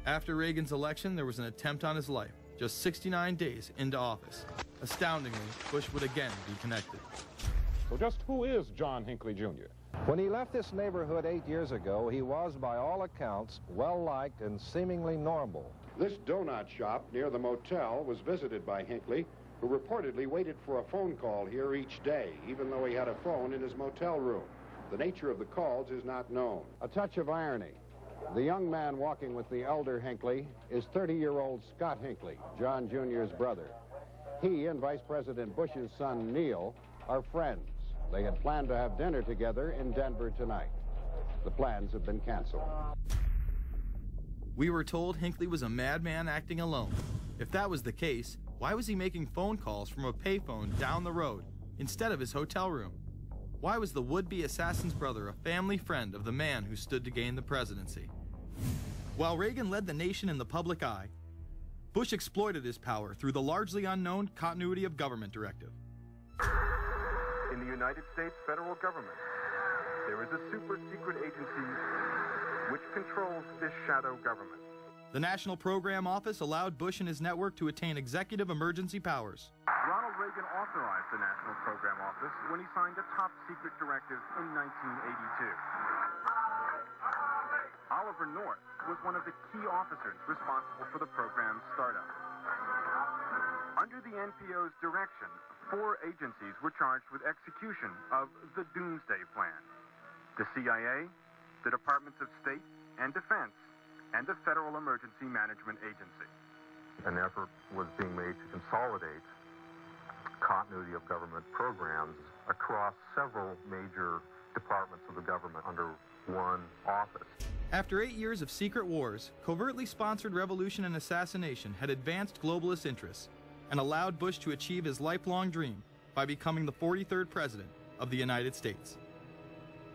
After Reagan's election, there was an attempt on his life, just 69 days into office. Astoundingly, Bush would again be connected. So just who is John Hinckley, Jr.? When he left this neighborhood 8 years ago, he was, by all accounts, well-liked and seemingly normal. This donut shop near the motel was visited by Hinckley, who reportedly waited for a phone call here each day, even though he had a phone in his motel room. The nature of the calls is not known. A touch of irony. The young man walking with the elder Hinckley is 30-year-old Scott Hinckley, John Jr.'s brother. He and Vice President Bush's son, Neil, are friends. They had planned to have dinner together in Denver tonight. The plans have been canceled. We were told Hinckley was a madman acting alone. If that was the case, why was he making phone calls from a payphone down the road instead of his hotel room? Why was the would-be assassin's brother a family friend of the man who stood to gain the presidency? While Reagan led the nation in the public eye, Bush exploited his power through the largely unknown Continuity of Government Directive. In the United States federal government, there is a super-secret agency which controls this shadow government. The National Program Office allowed Bush and his network to attain executive emergency powers. Ronald Reagan authorized the National Program Office when he signed a top-secret directive in 1982. Oliver North was one of the key officers responsible for the program's startup. Under the NPO's direction, 4 agencies were charged with execution of the Doomsday Plan: the CIA, the Departments of State and Defense, and the Federal Emergency Management Agency. An effort was being made to consolidate continuity of government programs across several major departments of the government under one office. After 8 years of secret wars, covertly sponsored revolution and assassination had advanced globalist interests and allowed Bush to achieve his lifelong dream by becoming the 43rd president of the United States.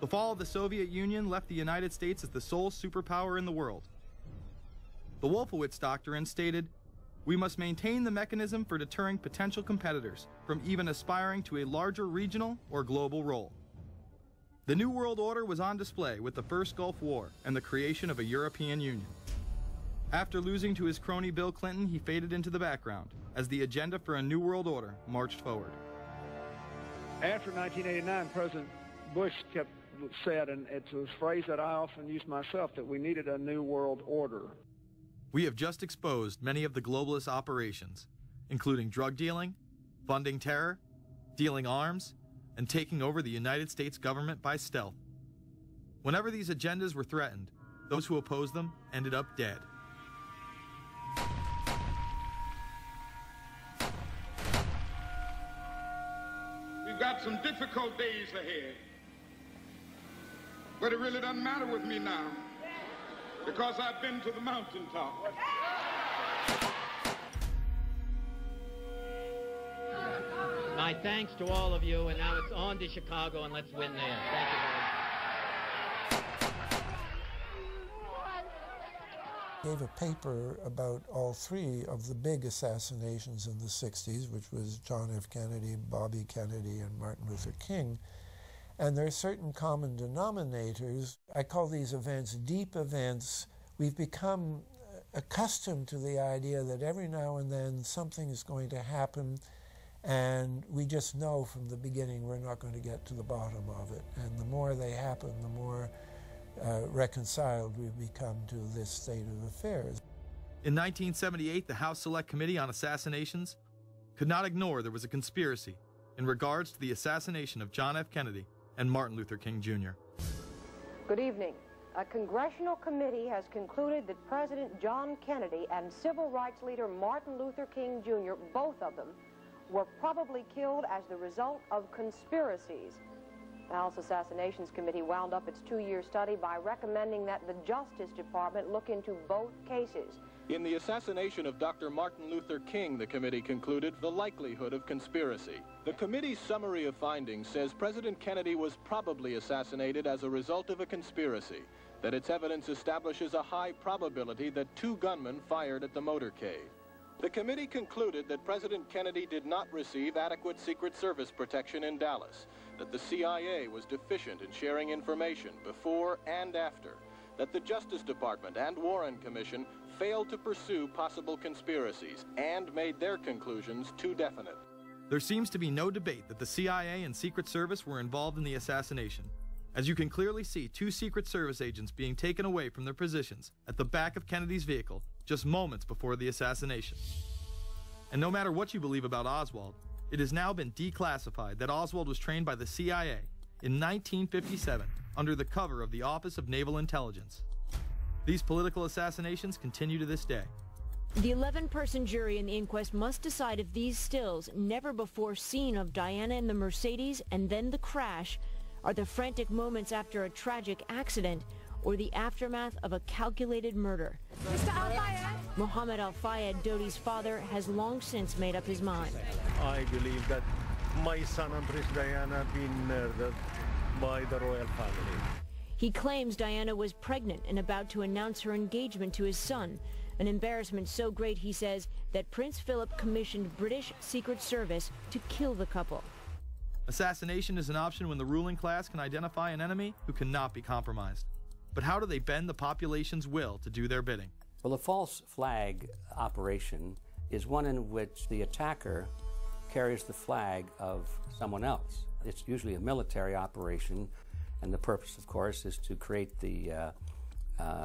The fall of the Soviet Union left the United States as the sole superpower in the world. The Wolfowitz Doctrine stated, "We must maintain the mechanism for deterring potential competitors from even aspiring to a larger regional or global role." The New World Order was on display with the First Gulf War and the creation of a European Union. After losing to his crony Bill Clinton, he faded into the background as the agenda for a New World Order marched forward. After 1989, President Bush said, and it's a phrase that I often use myself, that we needed a New World Order. We have just exposed many of the globalist operations, including drug dealing, funding terror, dealing arms, and taking over the United States government by stealth. Whenever these agendas were threatened, those who opposed them ended up dead. We've got some difficult days ahead, but it really doesn't matter with me now, because I've been to the mountaintop. My thanks to all of you, and now it's on to Chicago, and let's win there. Thank you very much. Gave a paper about all 3 of the big assassinations in the 60s, which was John F. Kennedy, Bobby Kennedy, and Martin Luther King. And there are certain common denominators. I call these events deep events. We've become accustomed to the idea that every now and then something is going to happen, and we just know from the beginning we're not going to get to the bottom of it. And the more they happen, the more reconciled we've become to this state of affairs. In 1978, the House Select Committee on Assassinations could not ignore there was a conspiracy in regards to the assassination of John F. Kennedy and Martin Luther King, Jr. Good evening. A congressional committee has concluded that President John Kennedy and civil rights leader Martin Luther King, Jr., both of them, were probably killed as the result of conspiracies. The House Assassinations Committee wound up its 2-year study by recommending that the Justice Department look into both cases. In the assassination of Dr. Martin Luther King, the committee concluded the likelihood of conspiracy. The committee's summary of findings says President Kennedy was probably assassinated as a result of a conspiracy, that its evidence establishes a high probability that 2 gunmen fired at the motorcade. The committee concluded that President Kennedy did not receive adequate Secret Service protection in Dallas, that the CIA was deficient in sharing information before and after, that the Justice Department and Warren Commission failed to pursue possible conspiracies and made their conclusions too definite. There seems to be no debate that the CIA and Secret Service were involved in the assassination, as you can clearly see 2 Secret Service agents being taken away from their positions at the back of Kennedy's vehicle just moments before the assassination. And no matter what you believe about Oswald, it has now been declassified that Oswald was trained by the CIA in 1957 under the cover of the Office of Naval Intelligence. These political assassinations continue to this day. The 11-person jury in the inquest must decide if these stills, never before seen of Diana in the Mercedes and then the crash, are the frantic moments after a tragic accident or the aftermath of a calculated murder. Mr. Al-Fayed? Mohammed Al-Fayed, Dodi's father, has long since made up his mind. I believe that my son and Princess Diana have been murdered by the royal family. He claims Diana was pregnant and about to announce her engagement to his son, an embarrassment so great, he says, that Prince Philip commissioned British Secret Service to kill the couple. Assassination is an option when the ruling class can identify an enemy who cannot be compromised. But how do they bend the population's will to do their bidding? Well, the false flag operation is one in which the attacker carries the flag of someone else. It's usually a military operation, and the purpose, of course, is to create the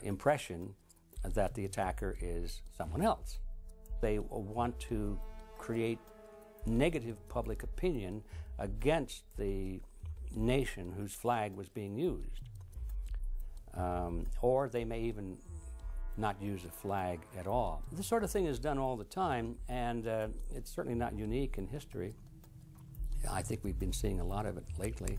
impression that the attacker is someone else. They want to create negative public opinion against the nation whose flag was being used. Or they may even not use a flag at all. This sort of thing is done all the time, and it's certainly not unique in history. I think we've been seeing a lot of it lately.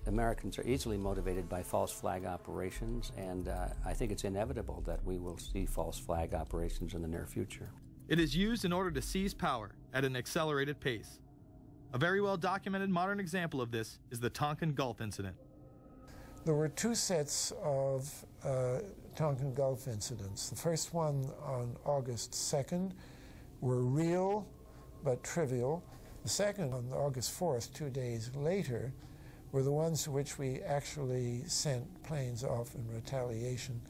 Americans are easily motivated by false flag operations, and I think it's inevitable that we will see false flag operations in the near future. It is used in order to seize power at an accelerated pace. A very well documented modern example of this is the Tonkin Gulf incident. There were 2 sets of Tonkin Gulf incidents. The first one on August 2nd were real but trivial. The second on August 4th, 2 days later, were the ones to which we actually sent planes off in retaliation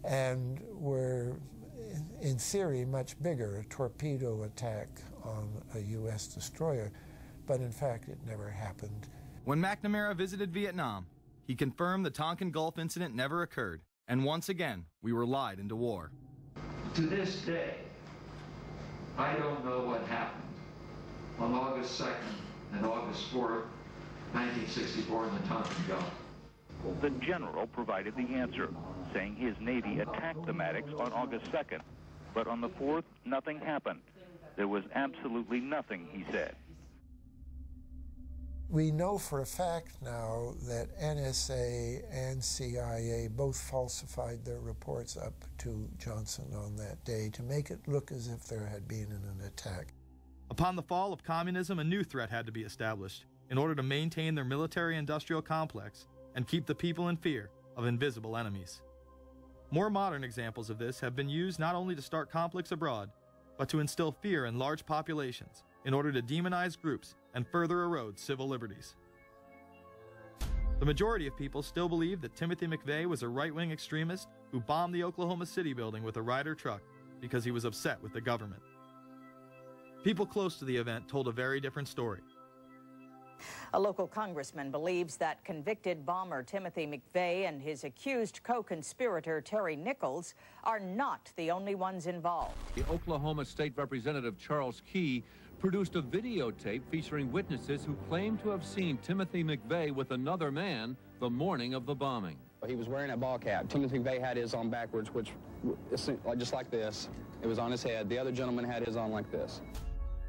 and were, in theory, much bigger, a torpedo attack on a U.S. destroyer, but in fact it never happened. When McNamara visited Vietnam, he confirmed the Tonkin Gulf incident never occurred, and once again, we were lied into war. To this day, I don't know what happened on August 2nd and August 4th, 1964 in the Tonkin Gulf. The general provided the answer, saying his Navy attacked the Maddox on August 2nd. But on the 4th, nothing happened. There was absolutely nothing, he said. We know for a fact now that NSA and CIA both falsified their reports up to Johnson on that day to make it look as if there had been an attack. Upon the fall of communism, a new threat had to be established in order to maintain their military-industrial complex and keep the people in fear of invisible enemies. More modern examples of this have been used not only to start conflicts abroad, but to instill fear in large populations in order to demonize groups and further erode civil liberties. The majority of people still believe that Timothy McVeigh was a right-wing extremist who bombed the Oklahoma City building with a Ryder truck because he was upset with the government. People close to the event told a very different story. A local congressman believes that convicted bomber Timothy McVeigh and his accused co-conspirator Terry Nichols are not the only ones involved. The Oklahoma State Representative Charles Key produced a videotape featuring witnesses who claim to have seen Timothy McVeigh with another man the morning of the bombing. He was wearing a ball cap. Timothy McVeigh had his on backwards, which just like this. It was on his head. The other gentleman had his on like this.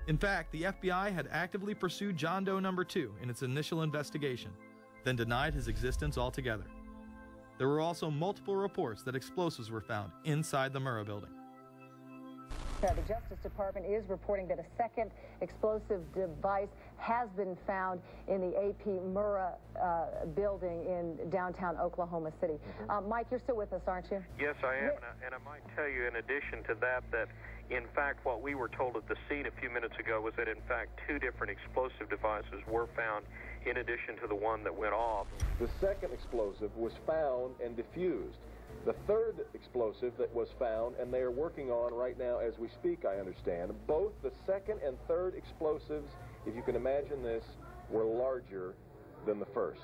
In fact, the FBI had actively pursued John Doe No. 2 in its initial investigation, then denied his existence altogether. There were also multiple reports that explosives were found inside the Murrah building. The Justice Department is reporting that a second explosive device has been found in the AP Murrah building in downtown Oklahoma City. Mike, you're still with us, aren't you? Yes, I am, and I might tell you in addition to that, in fact, what we were told at the scene a few minutes ago was that, in fact, 2 different explosive devices were found in addition to the one that went off. The second explosive was found and diffused The third explosive that was found, and they are working on right now as we speak, I understand, both the second and third explosives, if you can imagine this, were larger than the first.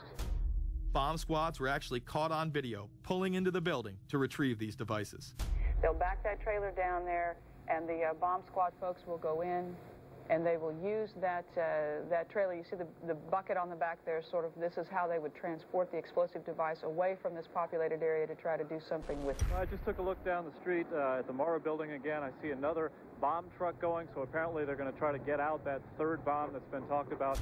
Bomb squads were actually caught on video pulling into the building to retrieve these devices. They'll back that trailer down there, and the bomb squad folks will go in, and they will use that trailer. You see the bucket on the back there, sort of, this is how they would transport the explosive device away from this populated area to try to do something with it. I just took a look down the street at the Morrow building again. I see another bomb truck going, so apparently they're going to try to get out that third bomb that's been talked about.